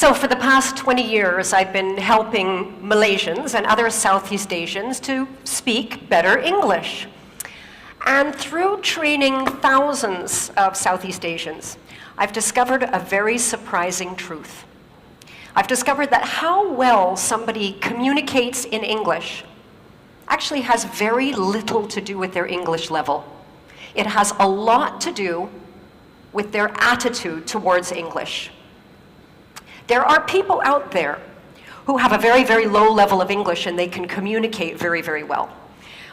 So for the past 20 years, I've been helping Malaysians and other Southeast Asians to speak better English. And through training thousands of Southeast Asians, I've discovered a very surprising truth. I've discovered that how well somebody communicates in English actually has very little to do with their English level. It has a lot to do with their attitude towards English. There are people out there who have a very, very low level of English and they can communicate very, very well.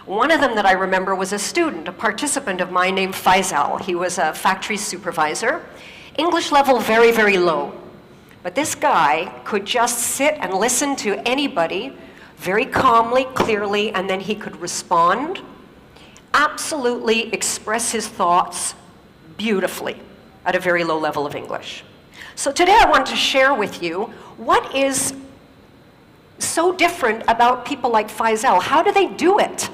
One of them that I remember was a student, a participant of mine named Faisal. He was a factory supervisor. English level very, very low. But this guy could just sit and listen to anybody very calmly, clearly, and then he could respond, absolutely express his thoughts beautifully at a very low level of English. So today I want to share with you what is so different about people like Faisal. How do they do it?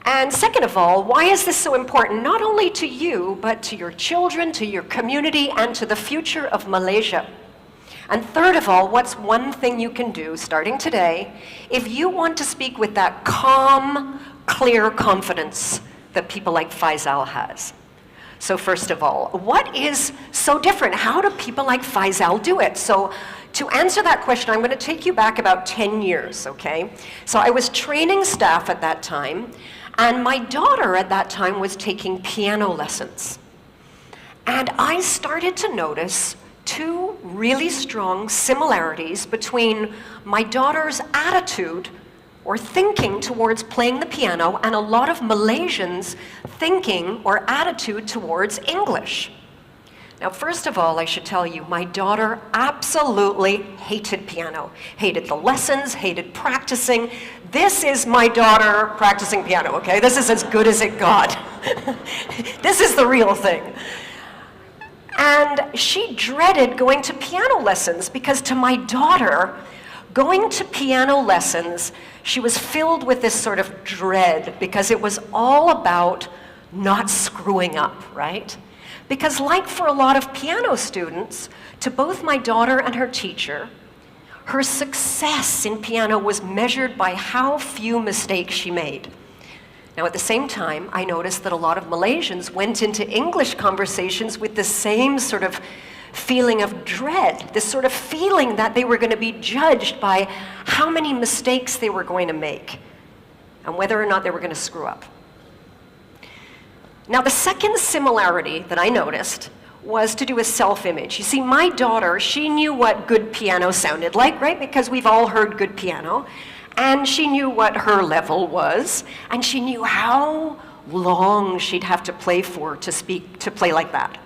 And second of all, why is this so important, not only to you, but to your children, to your community, and to the future of Malaysia? And third of all, what's one thing you can do, starting today, if you want to speak with that calm, clear confidence that people like Faisal has? So first of all, what is so different? How do people like Faisal do it? So to answer that question, I'm going to take you back about 10 years, okay? So I was training staff at that time, and my daughter at that time was taking piano lessons. And I started to notice two really strong similarities between my daughter's attitude or thinking towards playing the piano and a lot of Malaysians' thinking or attitude towards English. Now, first of all, I should tell you, my daughter absolutely hated piano. Hated the lessons, hated practicing. This is my daughter practicing piano, okay? This is as good as it got. This is the real thing. And she dreaded going to piano lessons because to my daughter, going to piano lessons, she was filled with this sort of dread because it was all about not screwing up, right? Because like for a lot of piano students, to both my daughter and her teacher, her success in piano was measured by how few mistakes she made. Now at the same time, I noticed that a lot of Malaysians went into English conversations with the same sort of feeling of dread, this sort of feeling that they were going to be judged by how many mistakes they were going to make and whether or not they were going to screw up. Now, the second similarity that I noticed was to do with self-image. You see, my daughter, she knew what good piano sounded like, right? Because we've all heard good piano. And she knew what her level was, and she knew how long she'd have to play for to play like that.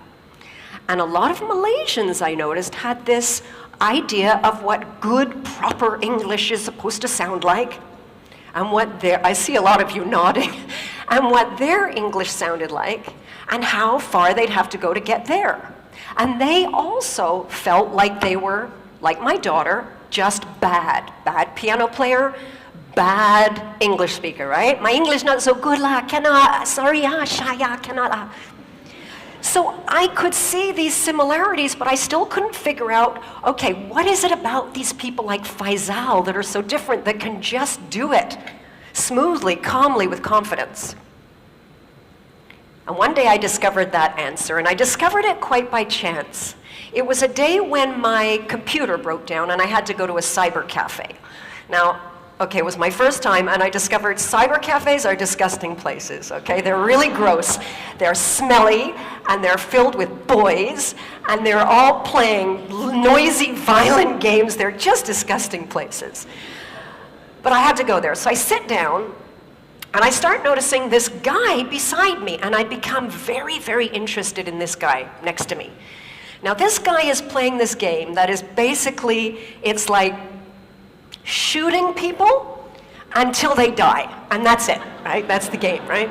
And a lot of Malaysians, I noticed, had this idea of what good, proper English is supposed to sound like, and what I see a lot of you nodding, and what their English sounded like, and how far they'd have to go to get there. And they also felt like they were, like my daughter, just bad. Bad piano player, bad English speaker, right? My English not so good lah, cannot, sorry ah, shaya, cannot ah. So I could see these similarities, but I still couldn't figure out, okay, what is it about these people like Faisal that are so different that can just do it smoothly, calmly, with confidence? And one day I discovered that answer, and I discovered it quite by chance. It was a day when my computer broke down and I had to go to a cyber cafe. Now, okay, it was my first time, and I discovered cyber cafes are disgusting places, okay? They're really gross. They're smelly, and they're filled with boys, and they're all playing noisy, violent games. They're just disgusting places. But I had to go there. So I sit down, and I start noticing this guy beside me, and I become very, very interested in this guy next to me. Now, this guy is playing this game that is basically, it's like shooting people until they die, and that's it, right? That's the game, right?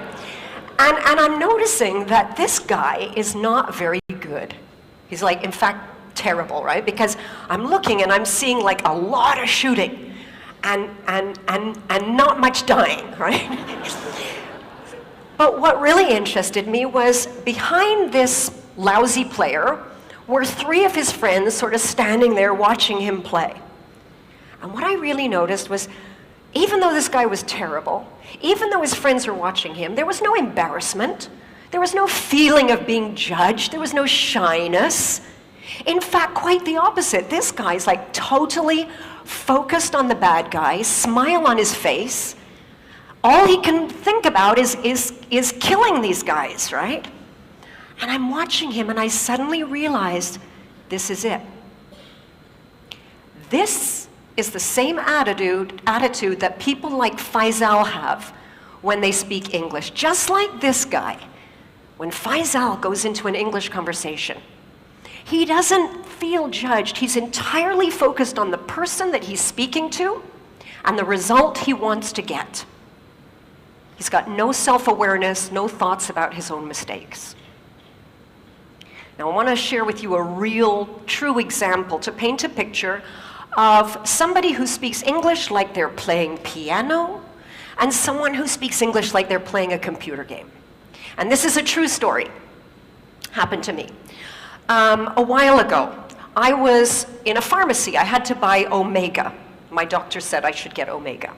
And I'm noticing that this guy is not very good. He's like, in fact, terrible, right? Because I'm looking and I'm seeing like a lot of shooting and not much dying, right? But what really interested me was behind this lousy player were three of his friends sort of standing there watching him play. And what I really noticed was, even though this guy was terrible, even though his friends were watching him, there was no embarrassment. There was no feeling of being judged. There was no shyness. In fact, quite the opposite. This guy's like totally focused on the bad guy, smile on his face. All he can think about is killing these guys, right? And I'm watching him and I suddenly realized, this is it. This is the same attitude that people like Faisal have when they speak English. Just like this guy, when Faisal goes into an English conversation, he doesn't feel judged. He's entirely focused on the person that he's speaking to and the result he wants to get. He's got no self-awareness, no thoughts about his own mistakes. Now, I want to share with you a real, true example to paint a picture of somebody who speaks English like they're playing piano and someone who speaks English like they're playing a computer game. And this is a true story. Happened to me. A while ago, I was in a pharmacy. I had to buy Omega. My doctor said I should get Omega.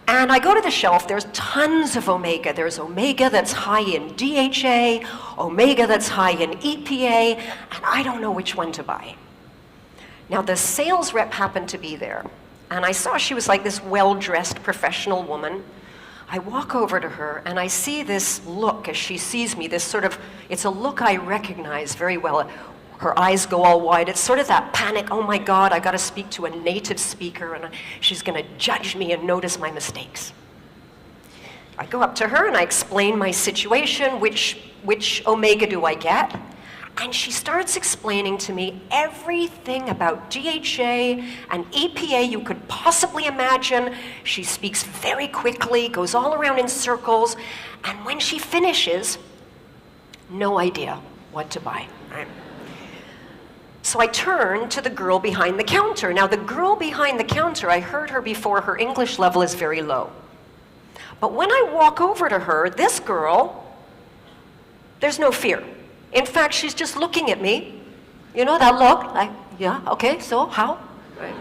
And I go to the shelf, there's tons of Omega. There's Omega that's high in DHA, Omega that's high in EPA, and I don't know which one to buy. Now, the sales rep happened to be there, and I saw she was like this well-dressed professional woman. I walk over to her, and I see this look as she sees me, this sort of, it's a look I recognize very well. Her eyes go all wide. It's sort of that panic, oh my God, I gotta speak to a native speaker, and she's gonna judge me and notice my mistakes. I go up to her, and I explain my situation, which Omega do I get? And she starts explaining to me everything about DHA and EPA you could possibly imagine. She speaks very quickly, goes all around in circles, and when she finishes, no idea what to buy, right? So I turn to the girl behind the counter. Now, the girl behind the counter, I heard her before, her English level is very low. But when I walk over to her, this girl, there's no fear. In fact, she's just looking at me. You know that look? Like, yeah, okay, so how? Right.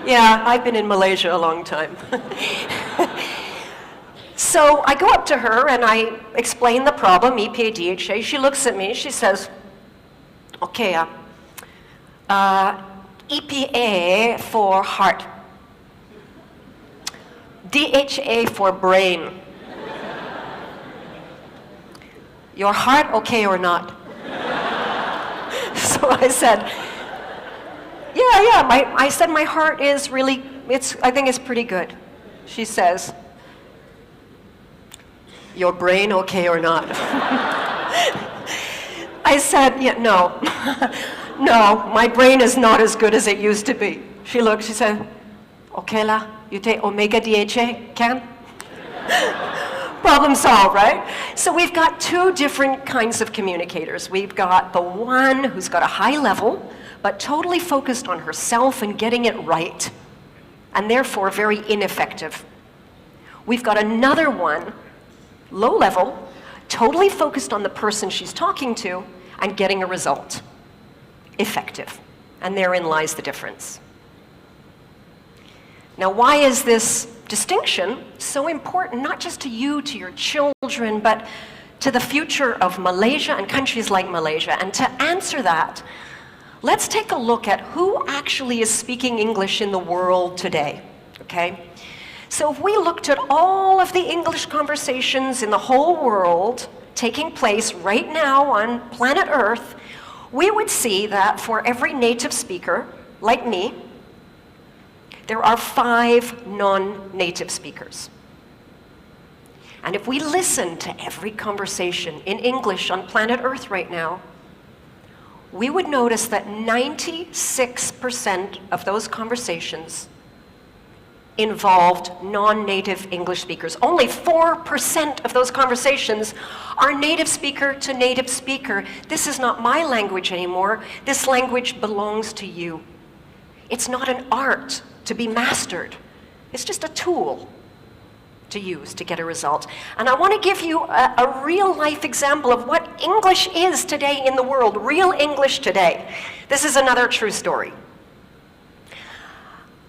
Yeah, I've been in Malaysia a long time. So I go up to her and I explain the problem, EPA, DHA. She looks at me, she says, okay, EPA for heart, DHA for brain. Your heart okay or not? So I said, I said my heart is really, I think it's pretty good. She says, your brain okay or not? I said, yeah, no. No, my brain is not as good as it used to be. She looked, she said, okay la, you take Omega DHA, can? Problem solved, right? So we've got two different kinds of communicators. We've got the one who's got a high level, but totally focused on herself and getting it right, and therefore very ineffective. We've got another one, low level, totally focused on the person she's talking to and getting a result, effective. And therein lies the difference. Now, why is this distinction so important, not just to you, to your children, but to the future of Malaysia and countries like Malaysia? And to answer that, let's take a look at who actually is speaking English in the world today, okay? So if we looked at all of the English conversations in the whole world taking place right now on planet Earth, we would see that for every native speaker, like me, there are 5 non-native speakers. And if we listen to every conversation in English on planet Earth right now, we would notice that 96% of those conversations involved non-native English speakers. Only 4% of those conversations are native speaker to native speaker. This is not my language anymore. This language belongs to you. It's not an art to be mastered. It's just a tool to use to get a result. And I want to give you a real-life example of what English is today in the world, real English today. This is another true story.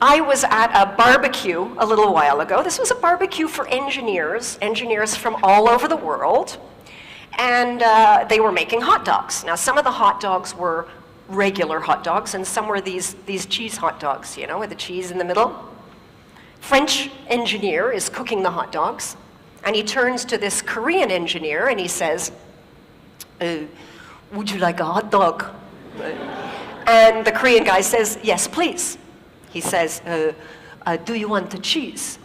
I was at a barbecue a little while ago. This was a barbecue for engineers from all over the world, and they were making hot dogs. Now, some of the hot dogs were regular hot dogs, and some were these cheese hot dogs, you know, with the cheese in the middle. French engineer is cooking the hot dogs, and he turns to this Korean engineer and he says, would you like a hot dog? And the Korean guy says, yes, please. He says, do you want the cheese?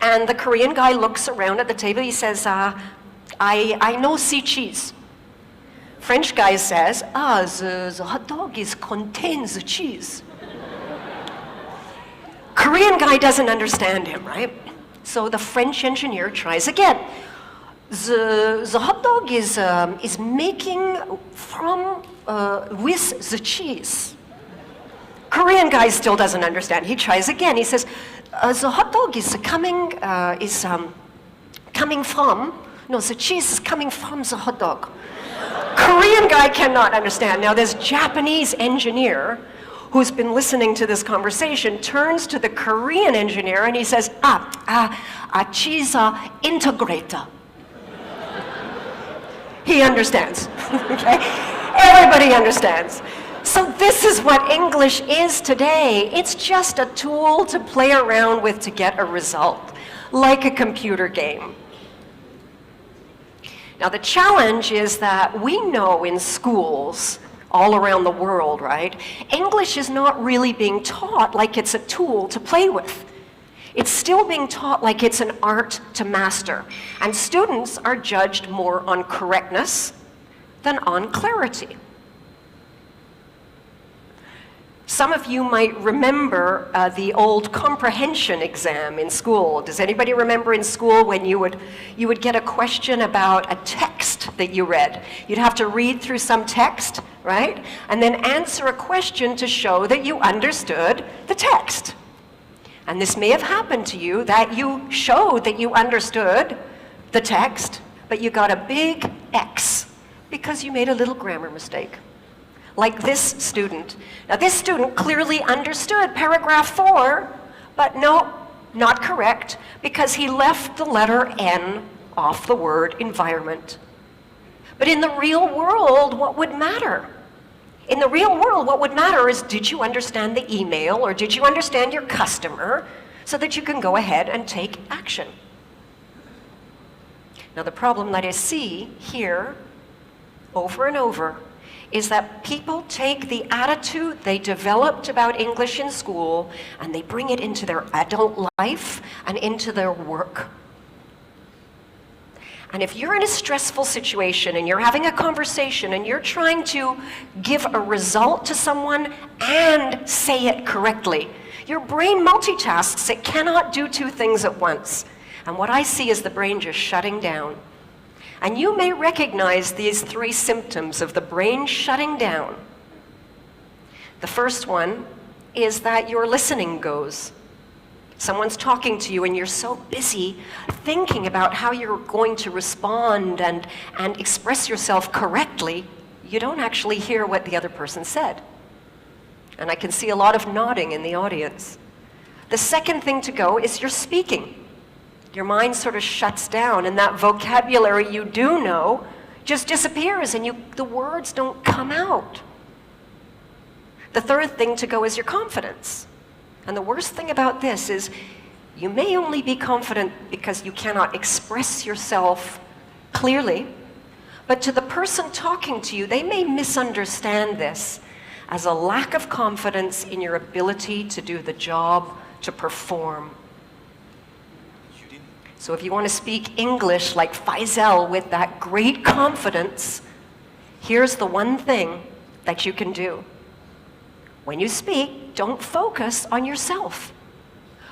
And the Korean guy looks around at the table. He says, I no see cheese. French guy says, the hot dog contains the cheese. Korean guy doesn't understand him, right? So the French engineer tries again. The hot dog is making from with the cheese. Korean guy still doesn't understand. He tries again. He says, the hot dog is coming from, no, the cheese is coming from the hot dog. Korean guy cannot understand. Now this Japanese engineer who's been listening to this conversation turns to the Korean engineer and he says, cheese integrator. He understands, okay? Everybody understands. So this is what English is today. It's just a tool to play around with to get a result, like a computer game. Now the challenge is that we know in schools all around the world, right? English is not really being taught like it's a tool to play with. It's still being taught like it's an art to master. And students are judged more on correctness than on clarity. Some of you might remember the old comprehension exam in school. Does anybody remember in school when you would get a question about a text that you read? You'd have to read through some text, right? And then answer a question to show that you understood the text. And this may have happened to you, that you showed that you understood the text, but you got a big X because you made a little grammar mistake. Like this student. Now this student clearly understood paragraph 4, but no, not correct, because he left the letter N off the word environment. But in the real world, what would matter? In the real world, what would matter is, did you understand the email, or did you understand your customer, so that you can go ahead and take action? Now the problem that I see here, over and over, is that people take the attitude they developed about English in school and they bring it into their adult life and into their work. And if you're in a stressful situation and you're having a conversation and you're trying to give a result to someone and say it correctly, your brain multitasks. It cannot do two things at once. And what I see is the brain just shutting down. And you may recognize these 3 symptoms of the brain shutting down. The first one is that your listening goes. Someone's talking to you and you're so busy thinking about how you're going to respond and express yourself correctly, you don't actually hear what the other person said. And I can see a lot of nodding in the audience. The second thing to go is your speaking. Your mind sort of shuts down, and that vocabulary you do know just disappears, and the words don't come out. The third thing to go is your confidence. And the worst thing about this is you may only be confident because you cannot express yourself clearly, but to the person talking to you, they may misunderstand this as a lack of confidence in your ability to do the job, to perform. So if you want to speak English like Faisal with that great confidence, here's the one thing that you can do. When you speak, don't focus on yourself.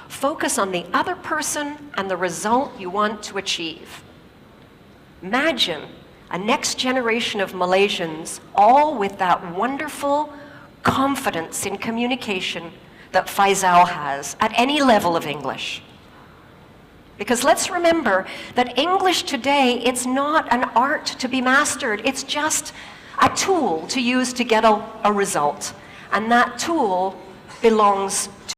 Focus on the other person and the result you want to achieve. Imagine a next generation of Malaysians, all with that wonderful confidence in communication that Faisal has at any level of English. Because let's remember that English today, it's not an art to be mastered. It's just a tool to use to get a result. And that tool belongs